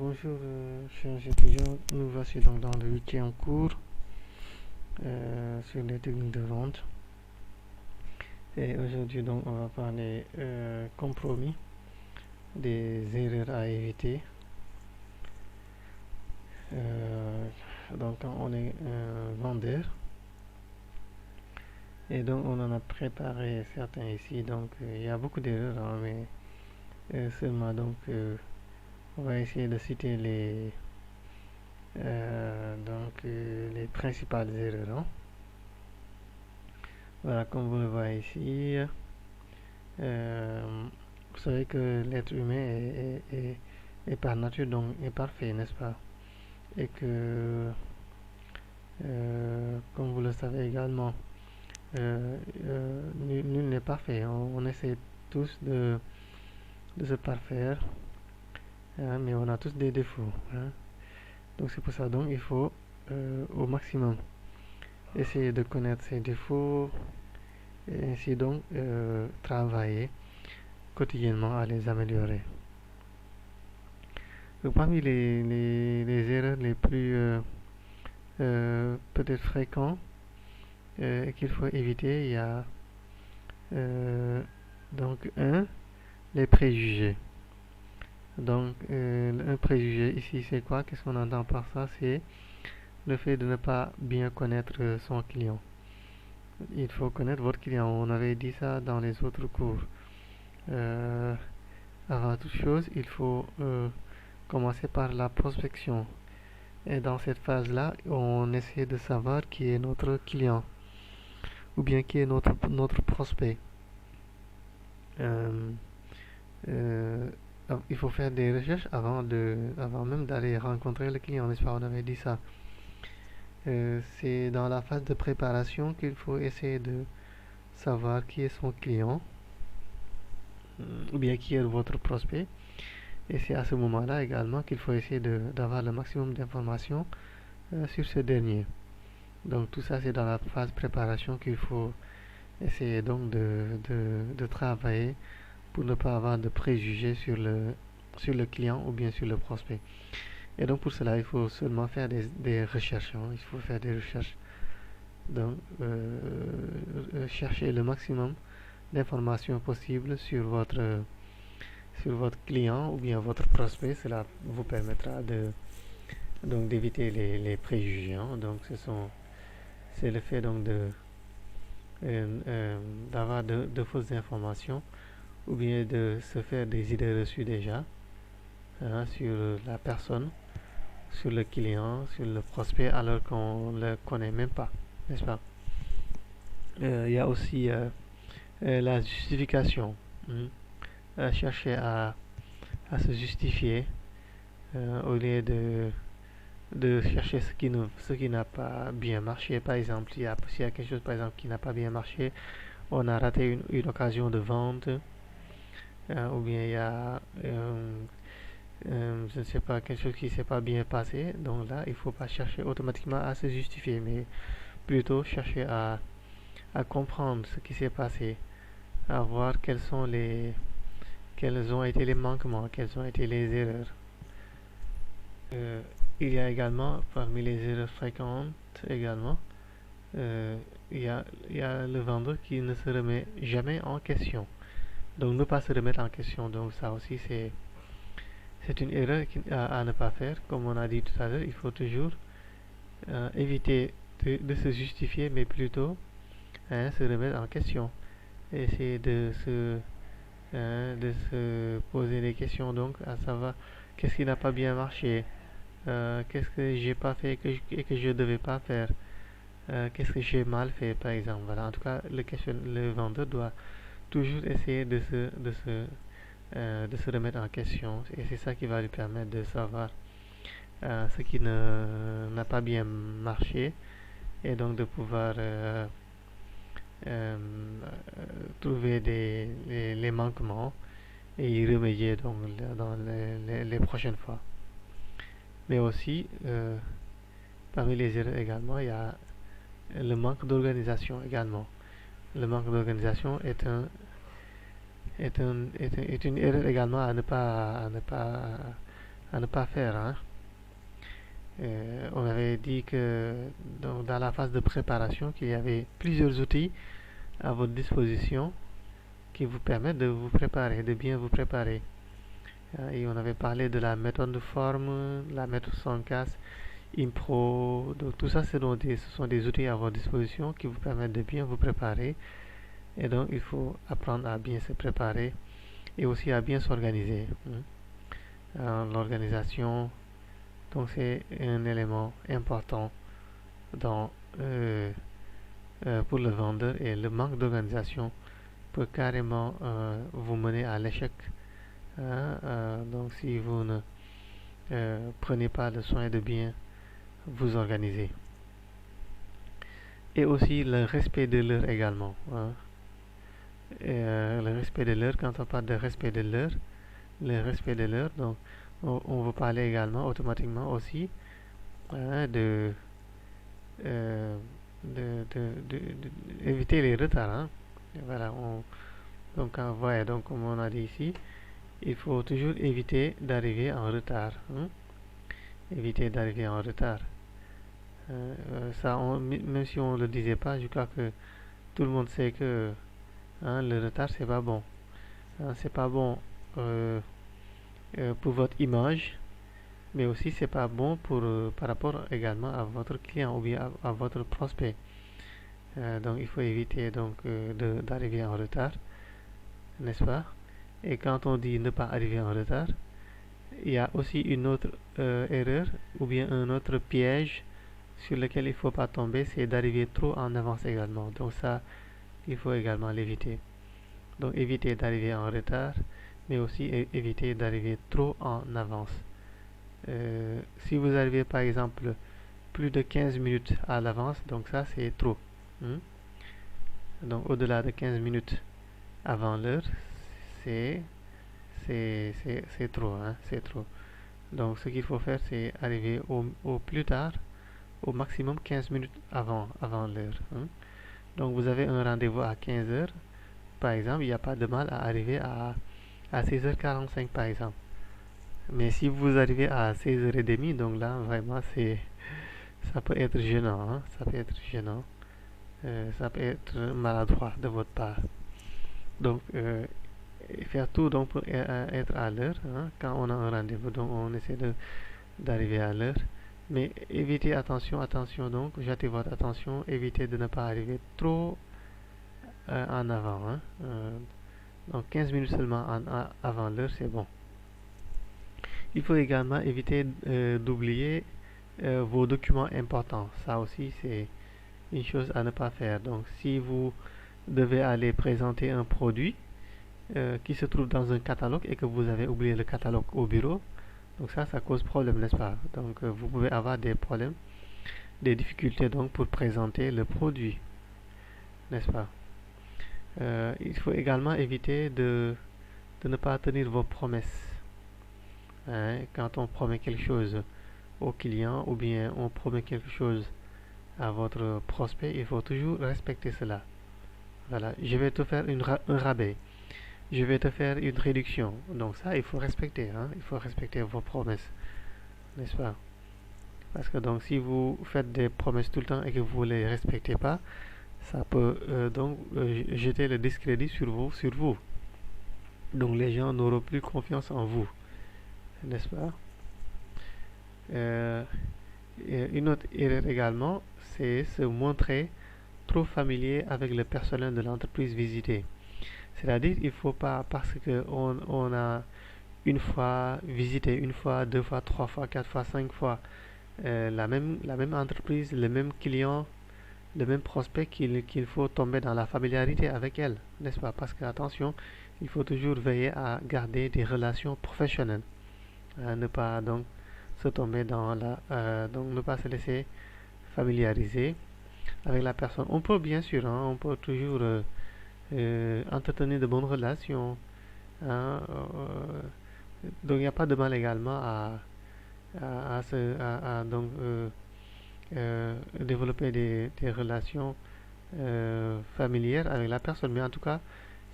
Bonjour chers étudiants, nous voici donc dans le 8e cours sur les techniques de vente. Et aujourd'hui donc on va parler compromis, des erreurs à éviter. Donc quand on est vendeur, et donc on en a préparé certains ici, donc il y a beaucoup d'erreurs, hein, mais seulement donc on va essayer de citer les principales erreurs, hein. Voilà, comme vous le voyez ici, vous savez que l'être humain est par nature donc est parfait, n'est-ce pas? Et que, comme vous le savez également, nul n'est parfait. On essaie tous de se parfaire, hein, mais on a tous des défauts, hein. Donc c'est pour ça donc il faut au maximum essayer de connaître ses défauts et ainsi donc travailler quotidiennement à les améliorer. Donc, parmi les erreurs les plus peut-être fréquentes et qu'il faut éviter, il y a donc les préjugés. Donc un préjugé ici c'est quoi? Qu'est-ce qu'on entend par ça? C'est le fait de ne pas bien connaître son client. Il faut connaître votre client. On avait dit ça dans les autres cours. Avant toute chose, il faut commencer par la prospection. Et dans cette phase-là, on essaie de savoir qui est notre client ou bien qui est notre prospect. Il faut faire des recherches avant même d'aller rencontrer le client, n'est-ce pas? On avait dit ça. C'est dans la phase de préparation qu'il faut essayer de savoir qui est son client ou bien qui est votre prospect. Et c'est à ce moment-là également qu'il faut essayer d'avoir le maximum d'informations sur ce dernier. Donc tout ça c'est dans la phase préparation qu'il faut essayer donc de travailler pour ne pas avoir de préjugés sur le client ou bien sur le prospect. Et donc pour cela il faut seulement faire des recherches, hein. Il faut faire des recherches. Donc chercher le maximum d'informations possibles sur votre client ou bien votre prospect. Cela vous permettra donc d'éviter les préjugés, hein. Donc c'est le fait donc d'avoir de fausses informations ou bien de se faire des idées reçues déjà, hein, sur la personne, sur le client, sur le prospect alors qu'on ne le connaît même pas, n'est-ce pas? Il y a aussi la justification, chercher à se justifier au lieu de chercher ce qui n'a pas bien marché. Par exemple, s'il y a quelque chose par exemple qui n'a pas bien marché, on a raté une occasion de vente, ou bien il y a je ne sais pas, quelque chose qui ne s'est pas bien passé. Donc là il ne faut pas chercher automatiquement à se justifier, mais plutôt chercher à comprendre ce qui s'est passé, à voir quels ont été les manquements, quelles ont été les erreurs. Il y a également, parmi les erreurs fréquentes également, il y a le vendeur qui ne se remet jamais en question. Donc ne pas se remettre en question, donc ça aussi c'est une erreur à ne pas faire. Comme on a dit tout à l'heure, il faut toujours éviter de se justifier, mais plutôt, hein, se remettre en question. Essayer de se poser des questions, donc à savoir qu'est-ce qui n'a pas bien marché, qu'est-ce que j'ai pas fait et que je devais pas faire, qu'est-ce que j'ai mal fait par exemple. Voilà, en tout cas le vendeur doit toujours essayer de se remettre en question, et c'est ça qui va lui permettre de savoir ce qui n'a pas bien marché, et donc de pouvoir trouver les manquements et y remédier donc dans les prochaines fois. Mais aussi, parmi les erreurs également, il y a le manque d'organisation également. Le manque d'organisation est une erreur également à ne pas à ne pas faire, hein. On avait dit que dans la phase de préparation, qu'il y avait plusieurs outils à votre disposition qui vous permettent de vous préparer, de bien vous préparer. Et on avait parlé de la méthode de forme, la méthode sans casse, Impro. Donc tout ça, ce sont des outils à votre disposition qui vous permettent de bien vous préparer. Et donc il faut apprendre à bien se préparer et aussi à bien s'organiser. L'organisation, donc c'est un élément important dans, pour le vendeur, et le manque d'organisation peut carrément vous mener à l'échec. Donc si vous ne prenez pas le soin de bien vous organiser. Et aussi le respect de l'heure également. Le respect de l'heure, quand on parle de respect de l'heure, le respect de l'heure, donc on va parler également automatiquement aussi de, éviter les retards. Voilà, donc voyez, donc comme on a dit ici, il faut toujours éviter d'arriver en retard. Éviter d'arriver en retard. Ça, même si on ne le disait pas, je crois que tout le monde sait que le retard, c'est pas bon. C'est pas bon pour votre image, mais aussi c'est pas bon pour, par rapport également à votre client ou bien à votre prospect. Donc il faut éviter donc d'arriver en retard, n'est-ce pas? Et quand on dit ne pas arriver en retard, il y a aussi une autre erreur ou bien un autre piège sur lequel il ne faut pas tomber, c'est d'arriver trop en avance également. Donc ça, il faut également l'éviter. Donc éviter d'arriver en retard, mais aussi éviter d'arriver trop en avance. Si vous arrivez par exemple plus de 15 minutes à l'avance, donc ça c'est trop. Donc au-delà de 15 minutes avant l'heure, c'est trop, c'est trop. Donc ce qu'il faut faire, c'est arriver au plus tard, au maximum 15 minutes avant l'heure. Donc vous avez un rendez-vous à 15 heures, par exemple, il n'y a pas de mal à arriver à 16h45 par exemple. Mais si vous arrivez à 16h30, donc là vraiment ça peut être gênant, ça peut être gênant, ça peut être maladroit de votre part. Donc faire tout donc pour être à l'heure, quand on a un rendez-vous, donc on essaie d'arriver à l'heure. Mais évitez, attention, donc, j'attire votre attention, évitez de ne pas arriver trop en avant. Donc 15 minutes seulement avant l'heure, c'est bon. Il faut également éviter d'oublier vos documents importants. Ça aussi, c'est une chose à ne pas faire. Donc si vous devez aller présenter un produit qui se trouve dans un catalogue et que vous avez oublié le catalogue au bureau, donc ça cause problème, n'est-ce pas? Donc vous pouvez avoir des problèmes, des difficultés donc pour présenter le produit, n'est-ce pas? Il faut également éviter de ne pas tenir vos promesses. Quand on promet quelque chose au client ou bien on promet quelque chose à votre prospect, il faut toujours respecter cela. Voilà, je vais te faire un rabais, je vais te faire une réduction. Donc ça, il faut respecter, il faut respecter vos promesses, n'est-ce pas? Parce que donc si vous faites des promesses tout le temps et que vous ne les respectez pas, ça peut donc jeter le discrédit sur vous. Donc les gens n'auront plus confiance en vous, n'est-ce pas? Une autre erreur également, c'est se montrer trop familier avec le personnel de l'entreprise visitée. C'est-à-dire, il ne faut pas, parce qu'on a une fois visité, une fois, deux fois, trois fois, quatre fois, cinq fois la même entreprise, le même client, le même prospect, qu'il faut tomber dans la familiarité avec elle, n'est-ce pas? Parce que, attention, il faut toujours veiller à garder des relations professionnelles, ne pas donc se tomber dans donc ne pas se laisser familiariser avec la personne. On peut bien sûr, on peut toujours entretenir de bonnes relations, donc il n'y a pas de mal également donc développer des relations familières avec la personne. Mais en tout cas,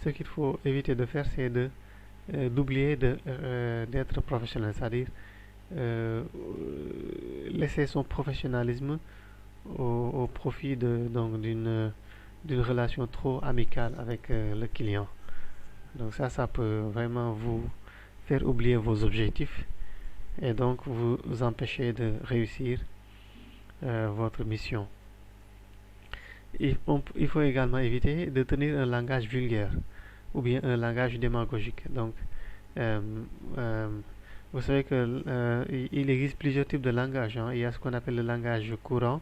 ce qu'il faut éviter de faire, c'est d'oublier d'être professionnel. C'est-à-dire, euh, laisser son professionnalisme au profit donc d'une relation trop amicale avec le client. Donc ça peut vraiment vous faire oublier vos objectifs et donc vous empêcher de réussir votre mission. Il faut également éviter de tenir un langage vulgaire ou bien un langage démagogique. Donc, euh, euh, vous savez que il existe plusieurs types de langage, hein. Il y a ce qu'on appelle le langage courant,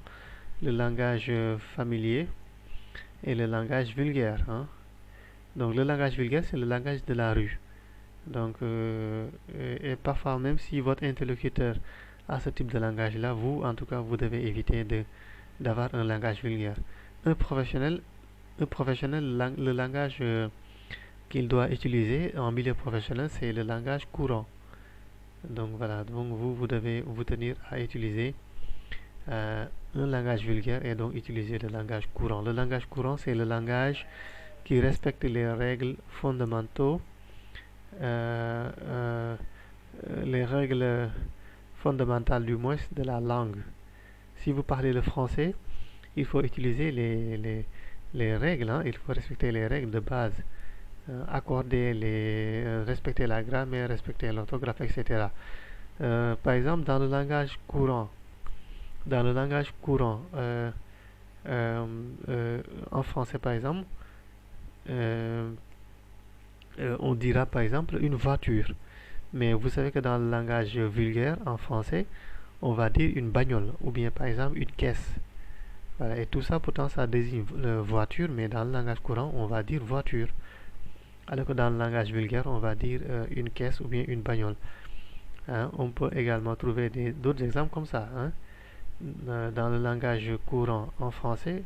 le langage familier et le langage vulgaire, hein. Donc, le langage vulgaire, c'est le langage de la rue. Donc, et parfois, même si votre interlocuteur a ce type de langage-là, vous, en tout cas, vous devez éviter d'avoir un langage vulgaire. Un professionnel, le langage qu'il doit utiliser en milieu professionnel, c'est le langage courant. Donc voilà, donc vous devez vous tenir à utiliser un langage vulgaire et donc utiliser le langage courant. Le langage courant, c'est le langage qui respecte les règles fondamentaux, euh, euh, les règles fondamentales du moins de la langue. Si vous parlez le français, il faut utiliser les règles, hein. Il faut respecter les règles de base, respecter la grammaire, respecter l'orthographe, etc. Par exemple, dans le langage courant, en français par exemple, euh, on dira par exemple une voiture. Mais vous savez que dans le langage vulgaire en français, on va dire une bagnole ou bien par exemple une caisse. Voilà, et tout ça pourtant ça désigne voiture, mais dans le langage courant, on va dire voiture. Alors que dans le langage vulgaire, on va dire une caisse ou bien une bagnole. Hein, on peut également trouver d'autres exemples comme ça. Hein. Dans le langage courant en français,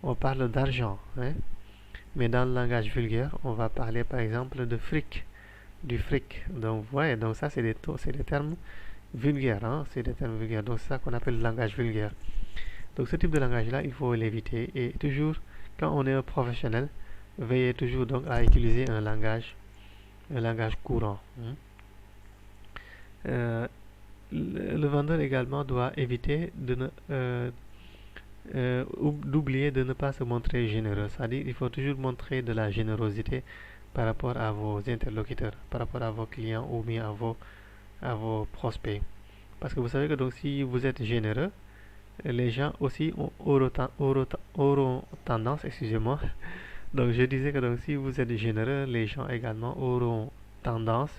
on parle d'argent. Hein. Mais dans le langage vulgaire, on va parler par exemple de fric, du fric. Donc, ouais, donc ça, c'est des termes vulgaires. Hein, c'est des termes vulgaires. Donc, c'est ça qu'on appelle le langage vulgaire. Donc, ce type de langage-là, il faut l'éviter. Et toujours, quand on est un professionnel, veillez toujours donc à utiliser un langage courant. Hein. Le vendeur également doit éviter d'oublier de ne pas se montrer généreux. C'est-à-dire il faut toujours montrer de la générosité par rapport à vos interlocuteurs, par rapport à vos clients ou bien à vos prospects. Parce que vous savez que donc si vous êtes généreux, les gens aussi auront tendance, excusez-moi, donc je disais que donc si vous êtes généreux, les gens également auront tendance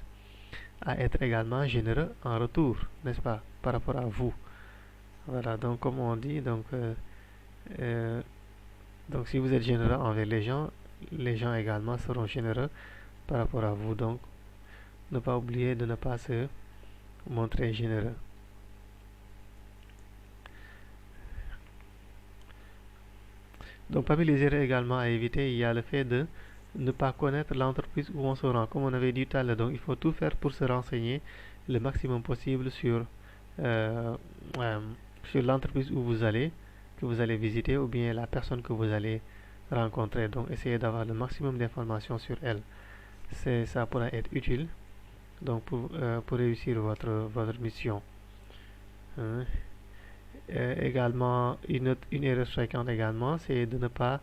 à être également généreux en retour, n'est-ce pas, par rapport à vous. Voilà, donc comme on dit, euh, donc si vous êtes généreux envers les gens également seront généreux par rapport à vous. Donc ne pas oublier de ne pas se montrer généreux. Donc parmi les erreurs également à éviter, il y a le fait de ne pas connaître l'entreprise où on se rend. Comme on avait dit tout à l'heure, donc il faut tout faire pour se renseigner le maximum possible euh, euh, sur l'entreprise que vous allez visiter ou bien la personne que vous allez rencontrer. Donc essayez d'avoir le maximum d'informations sur elle. Ça pourra être utile donc pour réussir votre mission. Hein. Également, une erreur fréquente également, c'est de ne pas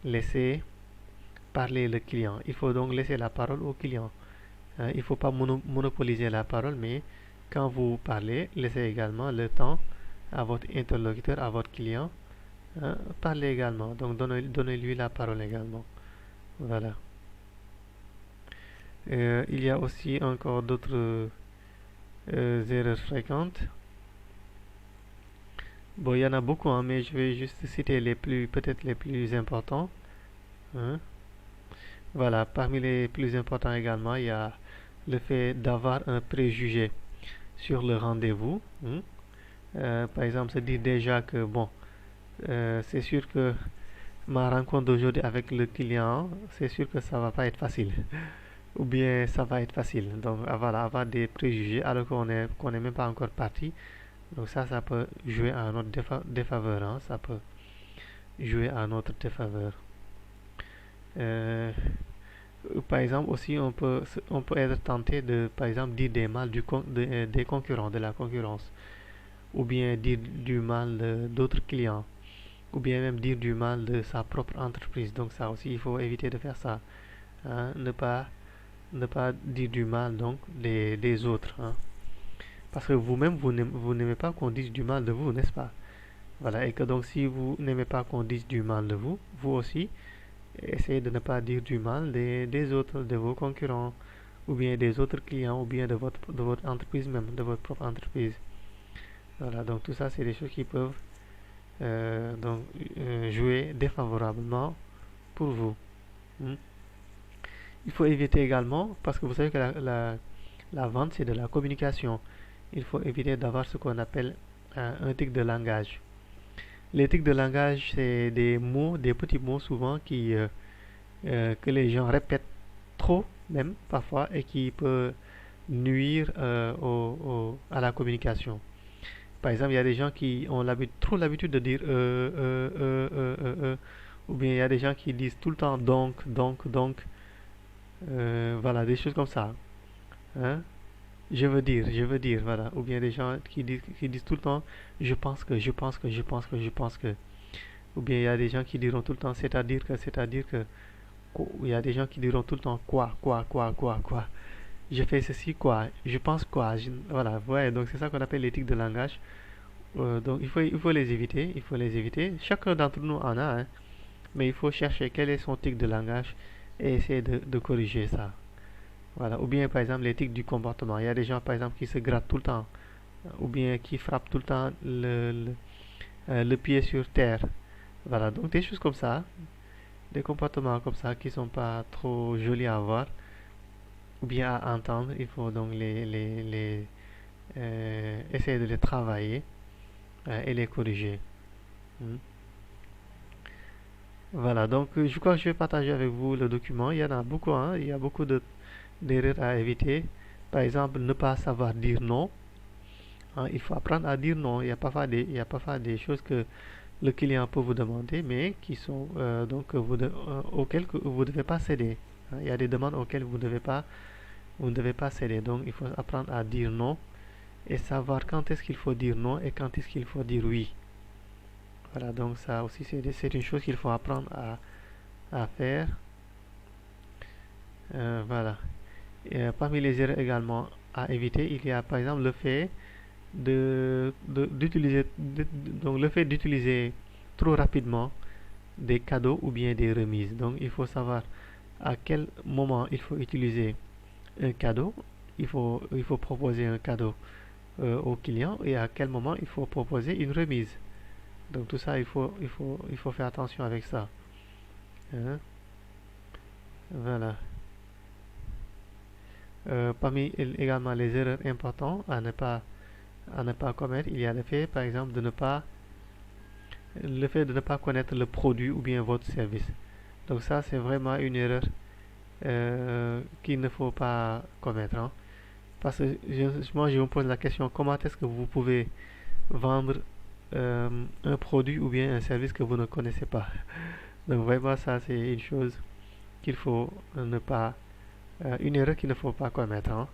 laisser parler le client. Il faut donc laisser la parole au client. Hein, il ne faut pas monopoliser la parole, mais quand vous parlez, laissez également le temps à votre interlocuteur, à votre client, hein, parler également. Donc donnez-lui la parole également. Voilà. Il y a aussi encore d'autres erreurs fréquentes. Bon, il y en a beaucoup, hein, mais je vais juste citer peut-être les plus importants. Hein. Voilà, parmi les plus importants également, il y a le fait d'avoir un préjugé sur le rendez-vous. Hein. Par exemple, se dire déjà que, bon, c'est sûr que ma rencontre d'aujourd'hui avec le client, c'est sûr que ça va pas être facile. Ou bien ça va être facile. Donc voilà, avoir des préjugés alors qu'on n'est même pas encore parti. Donc ça peut jouer à notre défaveur. Hein. Ça peut jouer à notre défaveur. Par exemple, aussi, on peut être tenté de, par exemple, dire des mal des concurrents, de la concurrence, ou bien dire du mal d'autres clients, ou bien même dire du mal de sa propre entreprise. Donc ça aussi, il faut éviter de faire ça, hein. Ne pas dire du mal donc des autres, hein. Parce que vous-même, vous n'aimez pas qu'on dise du mal de vous, n'est-ce pas? Voilà, et que donc si vous n'aimez pas qu'on dise du mal de vous, vous aussi, essayez de ne pas dire du mal des autres, de vos concurrents, ou bien des autres clients, ou bien de votre entreprise même, de votre propre entreprise. Voilà, donc tout ça, c'est des choses qui peuvent donc jouer défavorablement pour vous. Hmm. Il faut éviter également, parce que vous savez que la vente, c'est de la communication. Il faut éviter d'avoir ce qu'on appelle un tic de langage. Les tics de langage, c'est des mots, des petits mots souvent que les gens répètent trop, même parfois, et qui peuvent nuire à la communication. Par exemple, il y a des gens qui ont trop l'habitude de dire ou bien il y a des gens qui disent tout le temps donc, voilà, des choses comme ça, hein. Je veux dire, voilà. Ou bien des gens qui disent tout le temps je pense que. Ou bien il y a des gens qui diront tout le temps c'est-à-dire que. Il y a des gens qui diront tout le temps quoi. Je fais ceci quoi, je pense quoi. Voilà, ouais, donc c'est ça qu'on appelle l'éthique de langage. Donc il faut les éviter, il faut les éviter. Chacun d'entre nous en a, hein, mais il faut chercher quel est son tic de langage et essayer de corriger ça. Voilà. Ou bien par exemple l'éthique du comportement. Il y a des gens par exemple qui se grattent tout le temps, ou bien qui frappent tout le temps le pied sur terre. Voilà, donc des choses comme ça, des comportements comme ça qui sont pas trop jolis à voir ou bien à entendre. Il faut donc essayer de les travailler et les corriger. Hmm. Voilà, donc je crois que je vais partager avec vous le document. Il y en a beaucoup, hein, il y a beaucoup d'erreurs à éviter. Par exemple, ne pas savoir dire non, hein. Il faut apprendre à dire non. Il y a parfois des choses que le client peut vous demander, mais qui sont auxquelles vous ne devez pas céder, hein. Il y a des demandes auxquelles vous ne devez pas céder. Donc, il faut apprendre à dire non et savoir quand est-ce qu'il faut dire non et quand est-ce qu'il faut dire oui. Voilà, donc ça aussi, c'est une chose qu'il faut apprendre à faire. Voilà. Et, parmi les erreurs également à éviter, il y a par exemple le fait donc le fait d'utiliser trop rapidement des cadeaux ou bien des remises. Donc il faut savoir à quel moment il faut utiliser un cadeau, il faut proposer un cadeau au client et à quel moment il faut proposer une remise. Donc tout ça, il faut faire attention avec ça, hein. Voilà. Parmi également les erreurs importantes à ne pas commettre, il y a le fait, par exemple, le fait de ne pas connaître le produit ou bien votre service. Donc ça, c'est vraiment une erreur qu'il ne faut pas commettre, hein. Parce que moi, je me pose la question, comment est-ce que vous pouvez vendre un produit ou bien un service que vous ne connaissez pas? Donc vraiment, ça, c'est une chose qu'il faut ne pas, une erreur qu'il ne faut pas commettre, hein.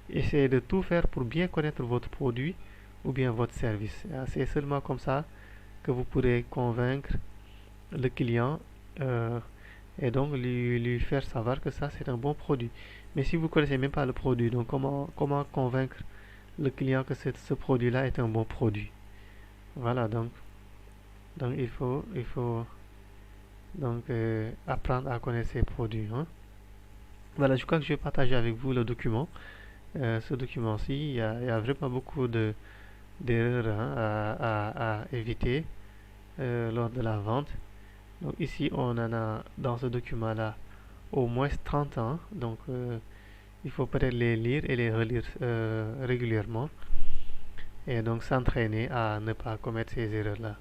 Essayez de tout faire pour bien connaître votre produit ou bien votre service. C'est seulement comme ça que vous pourrez convaincre le client et donc lui faire savoir que ça c'est un bon produit. Mais si vous ne connaissez même pas le produit, donc comment convaincre le client que ce produit-là est un bon produit? Voilà, donc il faut donc apprendre à connaître ses produits, hein. Voilà, je crois que je vais partager avec vous le document. Ce document-ci, il y a vraiment beaucoup d'erreurs, hein, à éviter lors de la vente. Donc ici, on en a dans ce document-là au moins 30 ans. Donc il faut peut-être les lire et les relire régulièrement. Et donc s'entraîner à ne pas commettre ces erreurs-là.